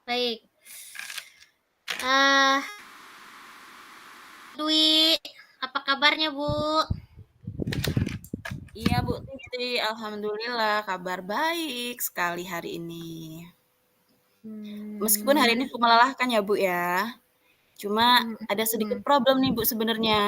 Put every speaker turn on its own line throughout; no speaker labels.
Baik. Ah, Dwi, apa kabarnya, Bu?
Iya Bu Titi, alhamdulillah kabar baik sekali hari ini. Meskipun hari
Hmm,
ini cukup melelahkan ya Bu ya, cuma
hmm,
ada sedikit
hmm.
problem nih Bu sebenarnya.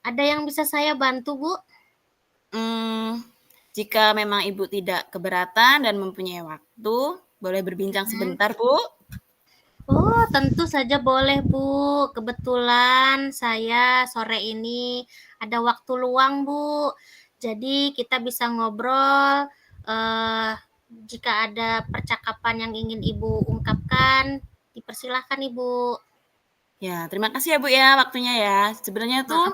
Ada yang bisa saya bantu, Bu?
Hmm, jika memang Ibu tidak keberatan dan mempunyai waktu, boleh berbincang
Hmm.
sebentar Bu?
Oh, tentu saja boleh, Bu. Kebetulan saya sore ini ada waktu luang, Bu. Jadi kita bisa ngobrol. Eh, Jika ada percakapan yang ingin Ibu ungkapkan, dipersilahkan, Ibu.
Ya, terima kasih ya Bu ya waktunya ya. Sebenarnya tuh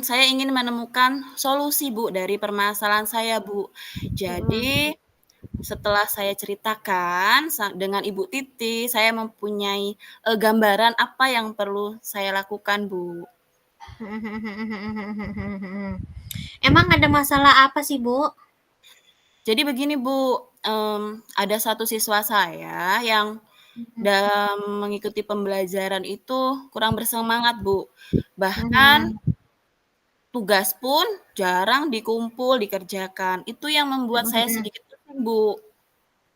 saya ingin menemukan solusi Bu dari permasalahan saya Bu. Jadi
Mm-mm.
setelah saya ceritakan dengan Ibu Titi, saya mempunyai, gambaran apa yang perlu saya lakukan, Bu.
Emang ada masalah apa sih, Bu?
Jadi begini, Bu, ada satu siswa saya yang dalam mengikuti pembelajaran itu kurang bersemangat, Bu. Bahkan
Mhm.
tugas pun jarang dikumpul, dikerjakan. Itu yang membuat saya
Mhm.
sedikit pusing, Bu.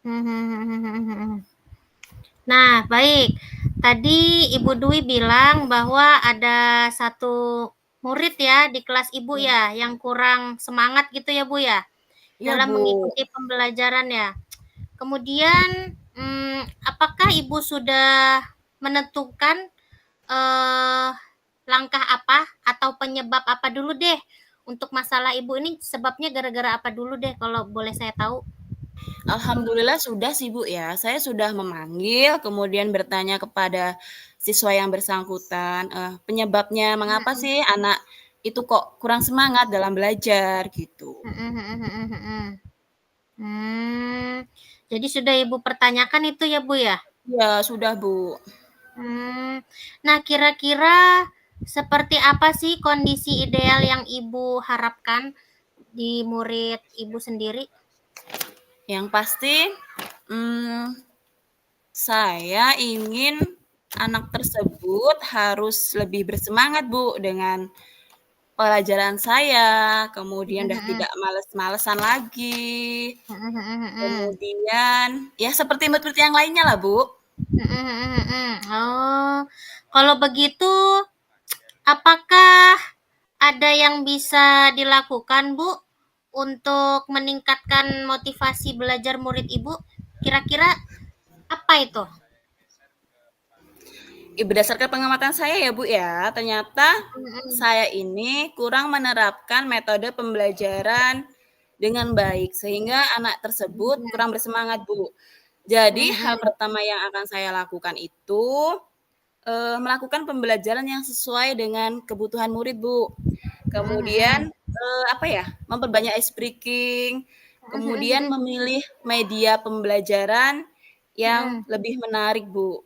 Mhm. Nah, baik. Tadi Ibu Dwi bilang bahwa ada satu murid ya di kelas Ibu
Iya.
ya yang kurang semangat gitu ya, Bu ya,
Iya,
dalam
Bu.
mengikuti pembelajaran ya. Kemudian, apakah Ibu sudah menentukan eh, langkah apa atau penyebab apa dulu deh untuk masalah Ibu ini sebabnya gara-gara apa dulu deh kalau boleh saya tahu?
Alhamdulillah sudah sih Bu ya. Saya sudah memanggil, kemudian bertanya kepada siswa yang bersangkutan, penyebabnya mengapa
Mhm.
sih anak itu kok kurang semangat dalam belajar gitu.
Mhm mhm mhm mhm. Jadi sudah Ibu pertanyakan itu ya, Bu, ya?
Iya sudah Bu.
Mmm. Nah, kira-kira seperti apa sih kondisi ideal yang Ibu harapkan di murid Ibu sendiri?
Yang pasti, mmm, saya ingin anak tersebut harus lebih bersemangat Bu dengan pelajaran saya, kemudian
Mhm
udah
mhm.
tidak males-malesan lagi,
Mhm mhm mhm.
kemudian ya seperti murid-murid yang lainnya lah Bu.
Mhm mhm mhm. Oh, kalau begitu apakah ada yang bisa dilakukan, Bu, untuk meningkatkan motivasi belajar murid Ibu? Kira-kira apa itu?
Berdasarkan pengamatan saya ya Bu ya, ternyata
Mhm
saya ini kurang menerapkan metode pembelajaran dengan baik, sehingga anak tersebut
mhm.
kurang bersemangat Bu. Jadi
Mhm
hal
mhm.
pertama yang akan saya lakukan itu, melakukan pembelajaran yang sesuai dengan kebutuhan murid Bu.
Mhm
Kemudian,
mhm.
apa ya, memperbanyak ice breaking,
Mhm
kemudian
mhm.
memilih media pembelajaran yang
Mhm.
lebih menarik Bu.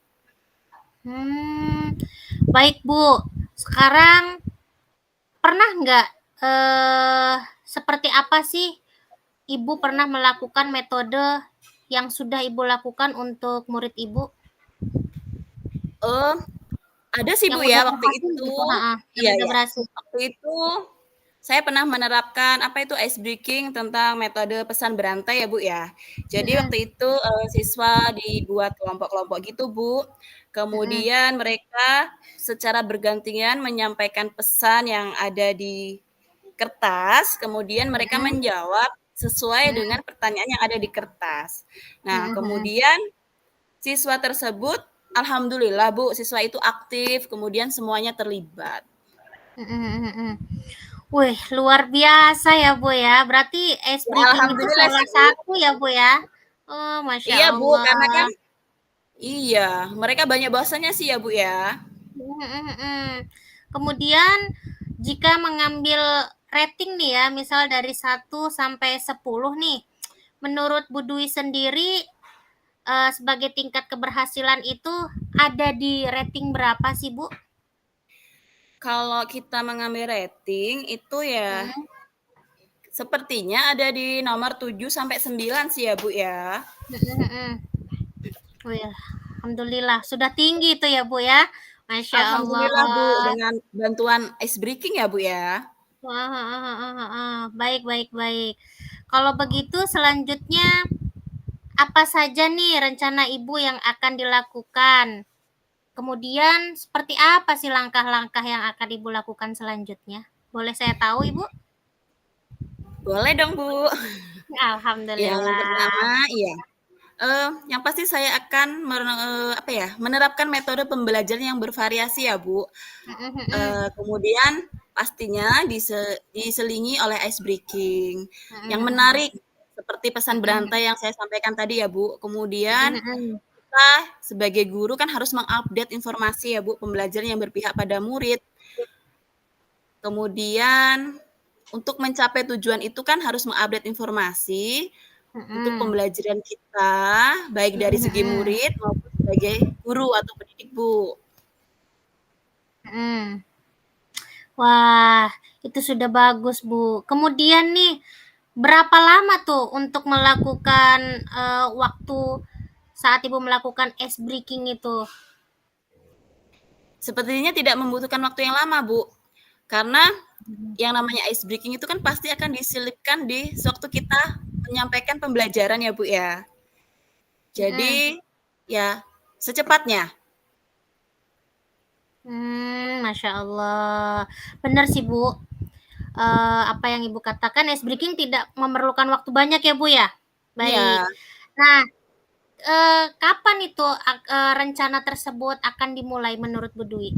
Baik, Bu. Sekarang pernah nggak, seperti apa sih Ibu pernah melakukan metode yang sudah Ibu lakukan untuk murid Ibu?
Oh, ada sih,
Yang
Bu,
udah
ya, waktu
berhasil
itu.
gitu? Heeh, yang
Iya
udah
iya.
berhasil.
Waktu itu saya pernah menerapkan, apa itu, ice breaking tentang metode pesan berantai ya, Bu, ya. Jadi
Mhm.
waktu itu, siswa dibuat kelompok-kelompok gitu, Bu.
Mhm.
Kemudian mereka secara bergantian menyampaikan pesan yang ada di kertas, kemudian mereka
Mhm.
menjawab sesuai
Mhm.
dengan pertanyaan yang ada di kertas. Nah,
Mhm mhm.
kemudian siswa tersebut alhamdulillah, Bu, siswa itu aktif, kemudian semuanya terlibat.
Mhm mhm mhm. Wih, luar biasa ya, Bu, ya. Berarti ice
Ya
breaking itu
alhamdulillah
salah
sih, Bu.
satu ya, Bu, ya? Oh, Masya
Iya, Bu, karena kan
Allah.
iya, mereka banyak bahasanya sih ya, Bu, ya.
Mhm mhm mhm. Kemudian jika mengambil rating nih ya, misal dari 1 sampai 10 nih, menurut Bu Dwi sendiri, sebagai tingkat keberhasilan itu ada di rating berapa sih, Bu?
Kalau kita mengambil rating itu ya
Mhm.
sepertinya ada di nomor 7 sampai 9 sih ya, Bu, ya.
Mhm mhm. Oh ya, alhamdulillah sudah tinggi itu ya, Bu, ya? Masya
Alhamdulillah, Bu,
Allah.
dengan bantuan ice breaking ya, Bu, ya.
Wah, heeh heeh heeh. Baik baik baik. Kalau begitu selanjutnya apa saja nih rencana Ibu yang akan dilakukan? Kemudian seperti apa sih langkah-langkah yang akan Ibu lakukan selanjutnya? Boleh saya tahu, Ibu?
Boleh dong, Bu. Yang
Alhamdulillah.
pertama iya, yang pasti saya akan apa ya, menerapkan metode pembelajaran yang bervariasi ya, Bu.
Mhm mhm.
Kemudian pastinya diselingi oleh ice breaking yang
Mhm mhm.
menarik seperti pesan
Mhm
berantai yang saya sampaikan tadi ya, Bu. Kemudian
mhm. Mhm
kita sebagai guru kan harus mengupdate informasi ya, Bu, pembelajaran yang berpihak pada murid. Kemudian untuk mencapai tujuan itu kan harus mengupdate informasi untuk
mhm.
pembelajaran kita, baik dari
Mhm
segi
mhm.
murid maupun sebagai guru atau pendidik, Bu.
Mhm. Wah, itu sudah bagus, Bu. Kemudian nih, berapa lama tuh untuk melakukan, waktu saat Ibu melakukan ice breaking itu?
Sepertinya tidak membutuhkan waktu yang lama, Bu. Karena yang namanya ice breaking itu kan pasti akan diselipkan di sewaktu kita menyampaikan pembelajaran ya, Bu, ya.
Mhm.
Jadi, ya secepatnya.
Masya Allah. Benar sih, Bu. Apa yang Ibu katakan ice breaking tidak memerlukan waktu banyak ya, Bu, ya? Baik.
Iya,
Nah, kapan itu rencana tersebut akan dimulai menurut Bu Dwi?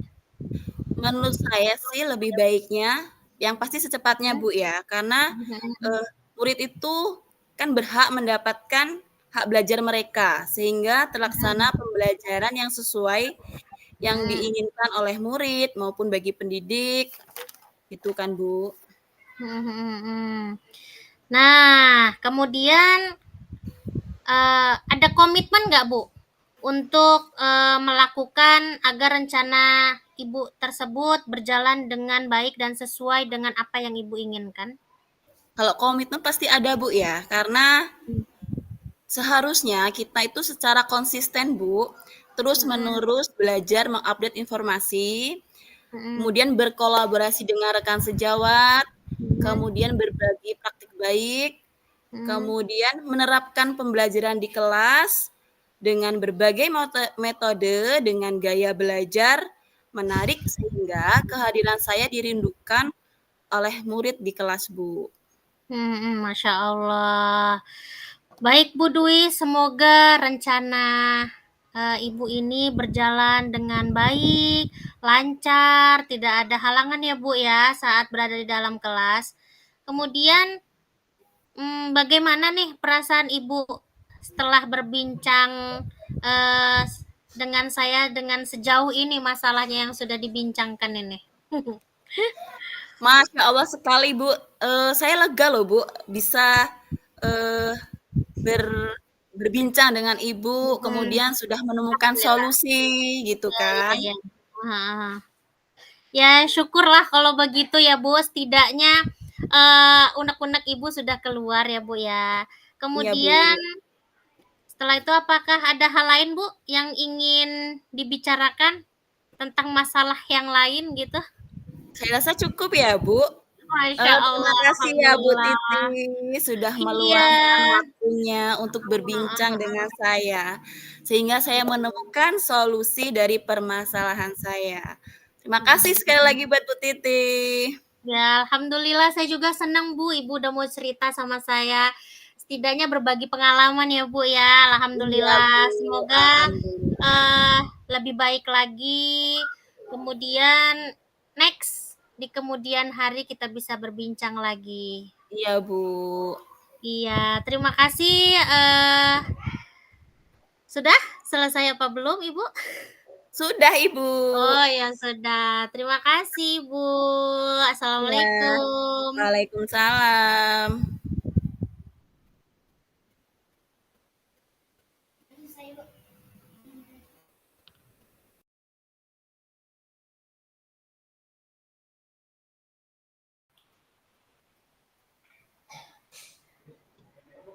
menurut saya sih lebih baiknya yang pasti secepatnya,
Mhm.
Bu, ya. Karena,
Mhm.
eee, murid itu kan berhak mendapatkan hak belajar mereka, sehingga
Mhm.
terlaksana pembelajaran yang sesuai yang
Mhm.
diinginkan oleh murid maupun bagi pendidik, gitu kan, Bu.
Mhm mhm mhm. Nah, kemudian, ada komitmen nggak, Bu, untuk, melakukan agar rencana Ibu tersebut berjalan dengan baik dan sesuai dengan apa yang Ibu inginkan?
Kalau komitmen pasti ada, Bu, ya. Karena seharusnya kita itu secara konsisten, Bu,
Mhm.
terus-menerus belajar mengupdate informasi,
Mhm.
kemudian berkolaborasi dengan rekan sejawat,
Mhm.
kemudian berbagi praktik baik,
Mhm.
kemudian menerapkan pembelajaran di kelas dengan berbagai metode dengan gaya belajar menarik sehingga kehadiran saya dirindukan oleh murid di kelas, Bu.
Mhm mhm. Masya Allah. Baik Bu Dwi, semoga rencana Ibu ini berjalan dengan baik, lancar, tidak ada halangan ya Bu ya saat berada di dalam kelas. Kemudian, bagaimana nih perasaan Ibu setelah berbincang eh, dengan saya dengan sejauh ini masalahnya yang sudah dibincangkan ini?
Masya Allah sekali, Bu. Saya lega loh, Bu, bisa, eee, ber berbincang dengan Ibu,
Mhm.
kemudian sudah menemukan
Alhamdulillah.
solusi, gitu
Iya iya
kan.
iya. Heeh. Ya syukurlah kalau begitu ya Bu, setidaknya, unek-unek Ibu sudah keluar ya Bu ya.
Iya,
Kemudian
Bu.
setelah itu apakah ada hal lain Bu, yang ingin dibicarakan tentang masalah yang lain gitu?
Saya rasa cukup ya, Bu.
Masya
Terima
Allah,
kasih ya, Bu
alhamdulillah.
Titi, sudah
Iya,
meluangkan waktunya untuk
heeh
berbincang dengan
heeh.
saya, sehingga saya menemukan solusi dari permasalahan saya. Terima kasih
Mhm
sekali lagi
mhm.
buat Bu Titi.
Ya, alhamdulillah saya juga senang Bu, Ibu udah mau cerita sama saya. Setidaknya berbagi pengalaman ya Bu ya.
Iya, Bu,
Alhamdulillah. Semoga
alhamdulillah.
eh lebih baik lagi. Kemudian next di kemudian hari kita bisa berbincang lagi.
Iya, Bu.
Iya, terima kasih. Sudah selesai apa belum Ibu?
Sudah, Ibu.
Oh ya sudah. Terima kasih Bu.
Iya.
Assalamualaikum.
Waalaikumsalam.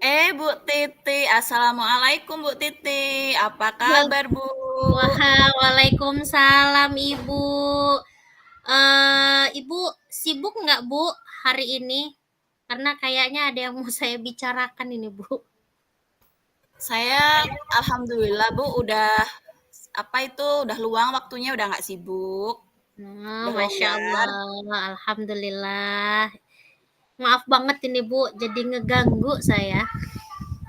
Bu Titi, Assalamualaikum Bu Titi, apa kabar Bu?
Wah, waalaikumsalam Ibu. Ibu sibuk nggak Bu hari ini? Karena kayaknya ada yang mau saya bicarakan ini Bu.
Saya alhamdulillah Bu udah udah luang waktunya, udah nggak sibuk,
Nah,
udah
Masya
longgar.
Allah, Alhamdulillah. Maaf banget ini Bu, jadi ngeganggu saya.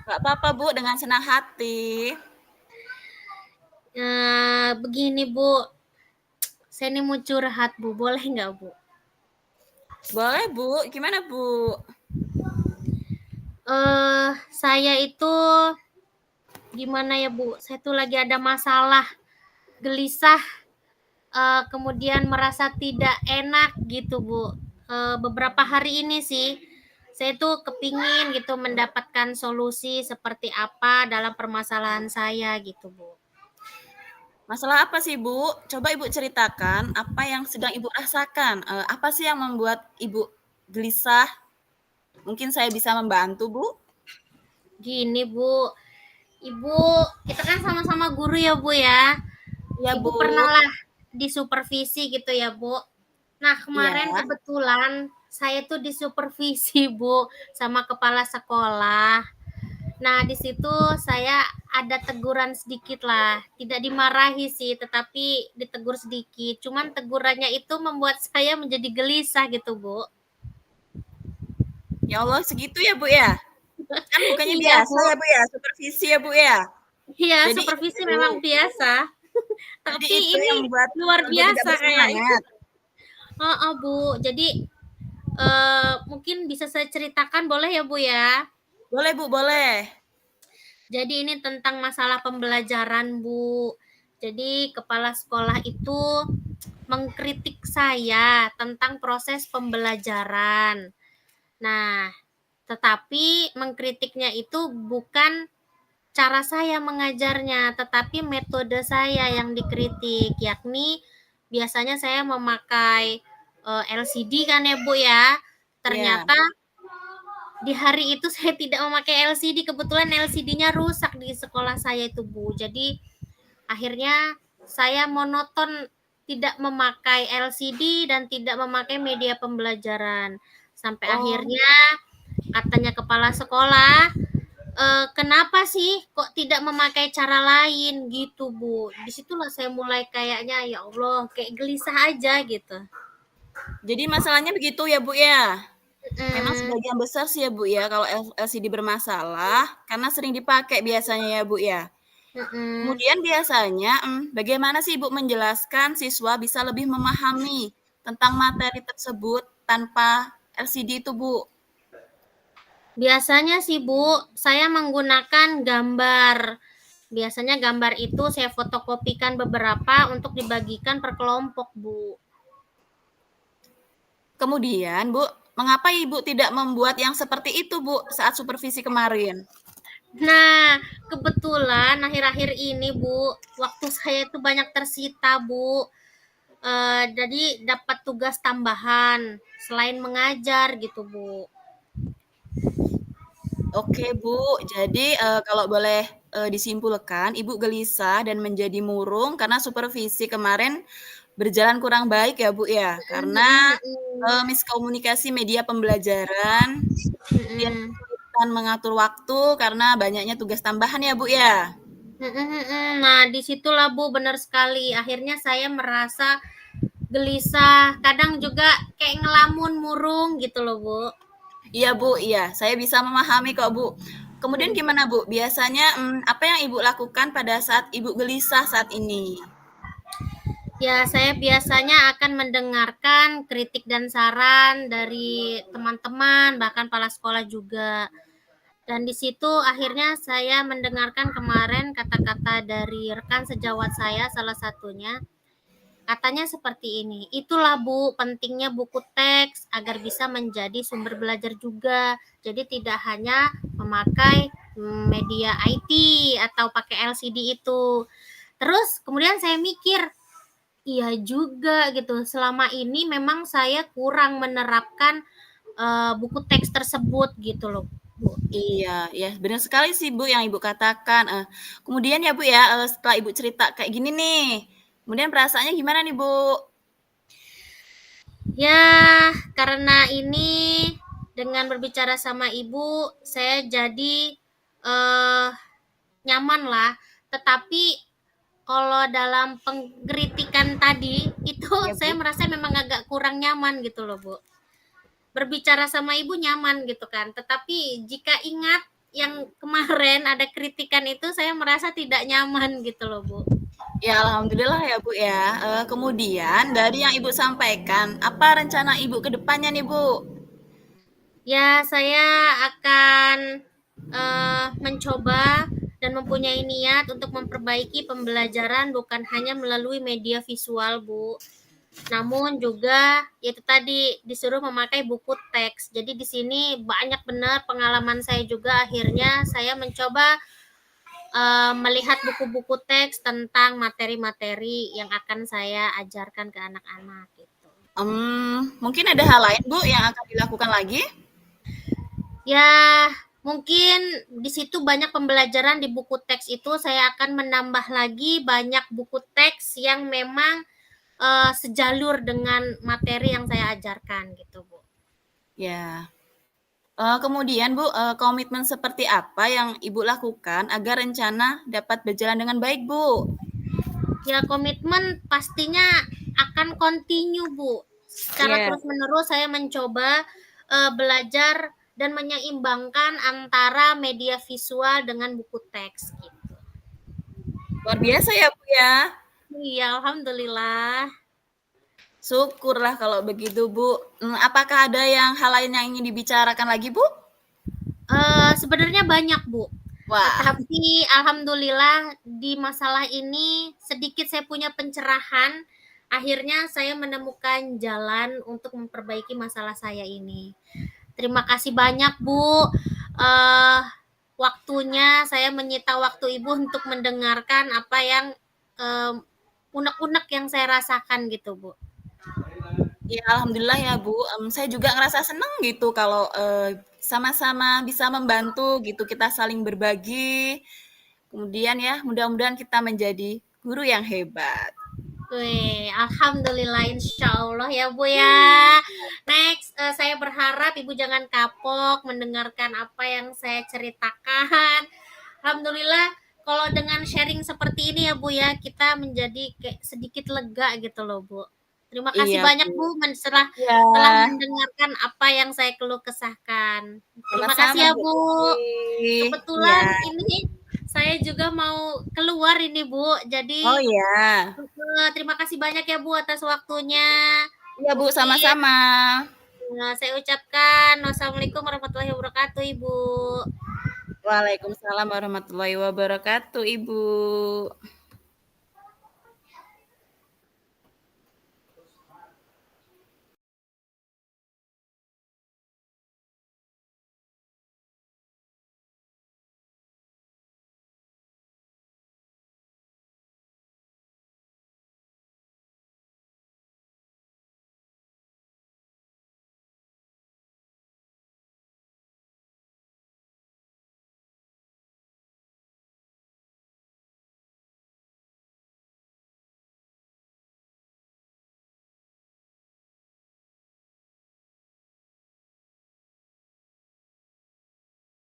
Nggak apa-apa Bu, dengan senang hati.
Begini Bu, saya ini mau curhat Bu, boleh nggak Bu?
Boleh Bu, gimana Bu?
Saya itu gimana ya Bu? Saya tuh lagi ada masalah, gelisah, kemudian merasa tidak enak gitu Bu. Beberapa hari ini sih, saya tuh kepingin gitu mendapatkan solusi seperti apa dalam permasalahan saya gitu Bu.
Masalah apa sih Bu? Coba Ibu ceritakan apa yang sedang Ibu rasakan. Apa sih yang membuat Ibu gelisah? Mungkin saya bisa membantu Bu?
Gini Bu, Ibu, kita kan sama-sama guru ya Bu ya.
Iya
Ibu
Bu.
pernah lah disupervisi gitu ya Bu. Nah
Iya.
kemarin kebetulan saya tuh disupervisi Bu sama kepala sekolah. Nah di situ saya ada teguran sedikit lah, tidak dimarahi sih, tetapi ditegur sedikit. Cuman tegurannya itu membuat saya menjadi gelisah gitu Bu.
Ya Allah, segitu ya Bu ya? Kan bukannya
Iya
biasa
Bu,
ya Bu ya, supervisi ya Bu ya?
iya
Jadi
supervisi
itu
memang biasa,
jadi
tapi
itu
ini
yang membuat
luar
Ibu tidak
biasa kayaknya.
bersemangat?
Oh, oh Bu, jadi mungkin bisa saya ceritakan boleh ya Bu ya?
Boleh Bu, boleh.
Jadi ini tentang masalah pembelajaran Bu. Jadi kepala sekolah itu mengkritik saya tentang proses pembelajaran. Nah, tetapi mengkritiknya itu bukan cara saya mengajarnya, tetapi metode saya yang dikritik, yakni biasanya saya memakai LCD kan ya Bu ya.
Iya.
Ternyata di hari itu saya tidak memakai LCD, kebetulan LCD-nya rusak di sekolah saya itu Bu. Jadi akhirnya saya monoton tidak memakai LCD dan tidak memakai media pembelajaran. Sampai
Oh,
akhirnya katanya kepala sekolah, kenapa sih kok tidak memakai cara lain gitu Bu. Disitulah saya mulai kayaknya ya Allah kayak gelisah aja gitu.
jadi masalahnya begitu ya Bu ya? Memang
Mm,
sebagian besar sih ya Bu ya, kalau LCD bermasalah, karena sering dipakai biasanya ya Bu ya?
mm.
Kemudian biasanya, bagaimana sih Ibu menjelaskan siswa bisa lebih memahami tentang materi tersebut tanpa LCD itu Bu?
Biasanya sih Bu, saya menggunakan gambar. Biasanya gambar itu saya fotokopikan beberapa untuk dibagikan per kelompok, Bu.
Kemudian Bu, mengapa Ibu tidak membuat yang seperti itu Bu, saat supervisi kemarin?
Nah, kebetulan akhir-akhir ini, Bu, waktu saya itu banyak tersita, Bu. Jadi dapat tugas tambahan selain mengajar gitu, Bu.
Oke Bu, jadi, kalau boleh, disimpulkan Ibu gelisah dan menjadi murung karena supervisi kemarin berjalan kurang baik ya Bu ya?
Mhm,
Karena,
mhm,
miskomunikasi media pembelajaran, kemudian
mhm.
kesulitan mengatur waktu karena banyaknya tugas tambahan ya Bu ya?
Mhm, mhm. Nah, disitulah Bu, benar sekali. Akhirnya saya merasa gelisah, kadang juga kayak ngelamun, murung gitu loh, Bu.
Iya Bu, iya, saya bisa memahami kok Bu. Kemudian
Mhm.
gimana Bu, biasanya, apa yang Ibu lakukan pada saat Ibu gelisah saat ini?
Ya, saya biasanya akan mendengarkan kritik dan saran dari teman-teman, bahkan kepala sekolah juga. Dan di situ akhirnya saya mendengarkan kemarin kata-kata dari rekan sejawat saya salah satunya. Katanya seperti ini, itulah Bu, pentingnya buku teks agar bisa menjadi sumber belajar juga. Jadi tidak hanya memakai media IT atau pakai LCD itu. Terus kemudian saya mikir, iya juga gitu. Selama ini memang saya kurang menerapkan buku teks tersebut gitu loh. Bu.
Iya, ya benar sekali sih Bu yang Ibu katakan. Kemudian ya Bu ya, setelah Ibu cerita kayak gini nih, kemudian perasaannya gimana nih Bu?
Ya, karena ini dengan berbicara sama Ibu, saya jadi eh nyaman lah. Tetapi kalau dalam pengkritikan tadi itu
Ya
saya
Bu?
merasa memang agak kurang nyaman gitu loh, Bu. Berbicara sama Ibu nyaman gitu kan. Tetapi jika ingat yang kemarin ada kritikan itu saya merasa tidak nyaman gitu loh, Bu.
Ya alhamdulillah ya Bu ya. Kemudian dari yang Ibu sampaikan, apa rencana Ibu ke depannya nih Bu?
Ya, saya akan mencoba dan mempunyai niat untuk memperbaiki pembelajaran bukan hanya melalui media visual, Bu. Namun juga itu tadi disuruh memakai buku teks. Jadi di sini banyak benar pengalaman saya juga akhirnya saya mencoba melihat buku-buku teks tentang materi-materi yang akan saya ajarkan ke anak-anak gitu.
Mungkin ada hal lain Bu yang akan dilakukan lagi?
Ya, mungkin di situ banyak pembelajaran di buku teks itu saya akan menambah lagi banyak buku teks yang memang sejalur dengan materi yang saya ajarkan gitu, Bu.
Ya. Kemudian Bu, komitmen seperti apa yang Ibu lakukan agar rencana dapat berjalan dengan baik Bu?
Ya, komitmen pastinya akan continue, Bu. Secara
Iya.
terus-menerus saya mencoba belajar dan menyeimbangkan antara media visual dengan buku teks gitu.
Luar biasa ya Bu ya.
Iya, alhamdulillah.
Syukurlah kalau begitu Bu. Apakah ada yang hal lain yang ingin dibicarakan lagi Bu?
Sebenarnya banyak, Bu.
Wah,
Tetapi alhamdulillah di masalah ini sedikit saya punya pencerahan. Akhirnya saya menemukan jalan untuk memperbaiki masalah saya ini. Terima kasih banyak, Bu. Eh waktunya saya menyita waktu Ibu untuk mendengarkan apa yang eh, unek-unek yang saya rasakan gitu, Bu.
ya alhamdulillah ya Bu. Saya juga ngerasa seneng gitu kalau sama-sama bisa membantu gitu, kita saling berbagi. Kemudian ya, mudah-mudahan kita menjadi guru yang hebat.
Wih, alhamdulillah insya Allah ya Bu ya. Next, saya berharap Ibu jangan kapok mendengarkan apa yang saya ceritakan. Alhamdulillah kalau dengan sharing seperti ini ya Bu ya, kita menjadi kayak sedikit lega gitu loh Bu. Terima kasih
Iya
banyak
Bu.
Bu setelah
Iya,
telah mendengarkan apa yang saya keluh kesahkan. Terima
sama-sama
kasih ya
Bu
Bu.
Tuti. Iya.
Kebetulan ini saya juga mau keluar ini Bu.
Oh
Jadi
iya.
terima kasih banyak ya Bu atas waktunya.
Iya Bu,
Mungkin
sama-sama.
saya ucapkan wassalamualaikum warahmatullahi wabarakatuh Ibu.
Waalaikumsalam warahmatullahi wabarakatuh, Ibu.